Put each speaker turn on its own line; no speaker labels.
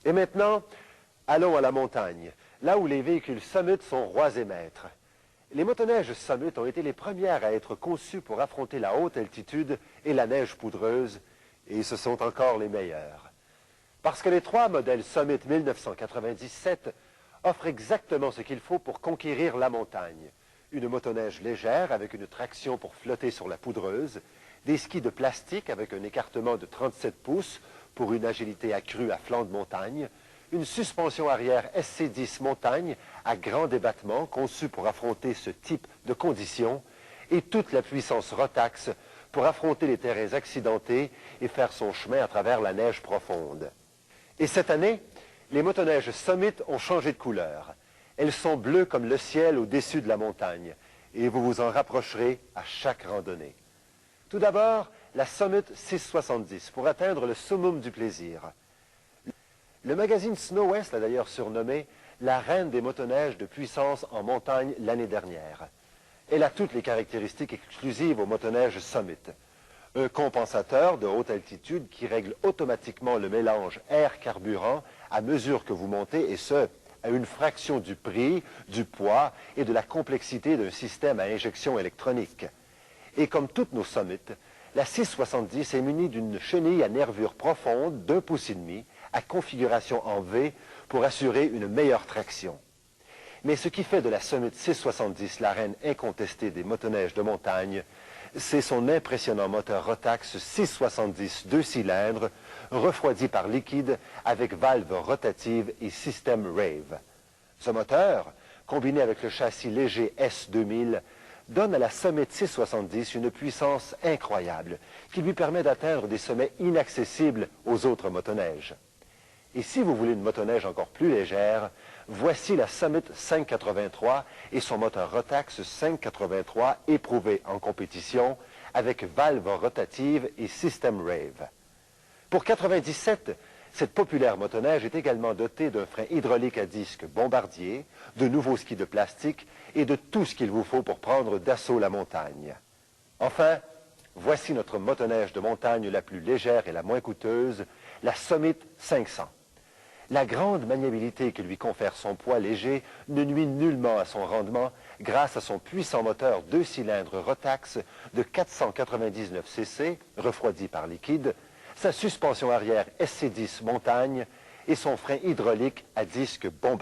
Et maintenant, allons à la montagne, là où les véhicules Summit sont rois et maîtres. Les motoneiges Summit ont été les premières à être conçues pour affronter la haute altitude et la neige poudreuse, et ce sont encore les meilleurs. Parce que les trois modèles Summit 1997 offrent exactement ce qu'il faut pour conquérir la montagne. Une motoneige légère avec une traction pour flotter sur la poudreuse, des skis de plastique avec un écartement de 37 pouces pour une agilité accrue à flanc de montagne, une suspension arrière SC10 montagne à grand débattement conçue pour affronter ce type de conditions et toute la puissance Rotax pour affronter les terrains accidentés et faire son chemin à travers la neige profonde. Et cette année, les motoneiges Summit ont changé de couleur. Elles sont bleues comme le ciel au-dessus de la montagne et vous vous en rapprocherez à chaque randonnée. Tout d'abord, la Summit 670 pour atteindre le summum du plaisir. Le magazine Snow West l'a d'ailleurs surnommée la reine des motoneiges de puissance en montagne l'année dernière. Elle a toutes les caractéristiques exclusives aux motoneiges Summit. Un compensateur de haute altitude qui règle automatiquement le mélange air-carburant à mesure que vous montez, et ce, à une fraction du prix, du poids et de la complexité d'un système à injection électronique. Et comme toutes nos Summit, la 670 est munie d'une chenille à nervure profonde d'1,5 pouce à configuration en V pour assurer une meilleure traction. Mais ce qui fait de la Summit 670 la reine incontestée des motoneiges de montagne, c'est son impressionnant moteur Rotax 670 2 cylindres, refroidi par liquide avec valve rotative et système Rave. Ce moteur, combiné avec le châssis léger S2000, donne à la Summit 670 une puissance incroyable qui lui permet d'atteindre des sommets inaccessibles aux autres motoneiges. Et si vous voulez une motoneige encore plus légère, voici la Summit 583 et son moteur Rotax 583 éprouvé en compétition avec valve rotative et système Rave. Pour 97, cette populaire motoneige est également dotée d'un frein hydraulique à disque Bombardier, de nouveaux skis de plastique et de tout ce qu'il vous faut pour prendre d'assaut la montagne. Enfin, voici notre motoneige de montagne la plus légère et la moins coûteuse, la Summit 500. La grande maniabilité que lui confère son poids léger ne nuit nullement à son rendement grâce à son puissant moteur 2 cylindres Rotax de 499 cc, refroidi par liquide, sa suspension arrière SC10 montagne et son frein hydraulique à disque Bombardier.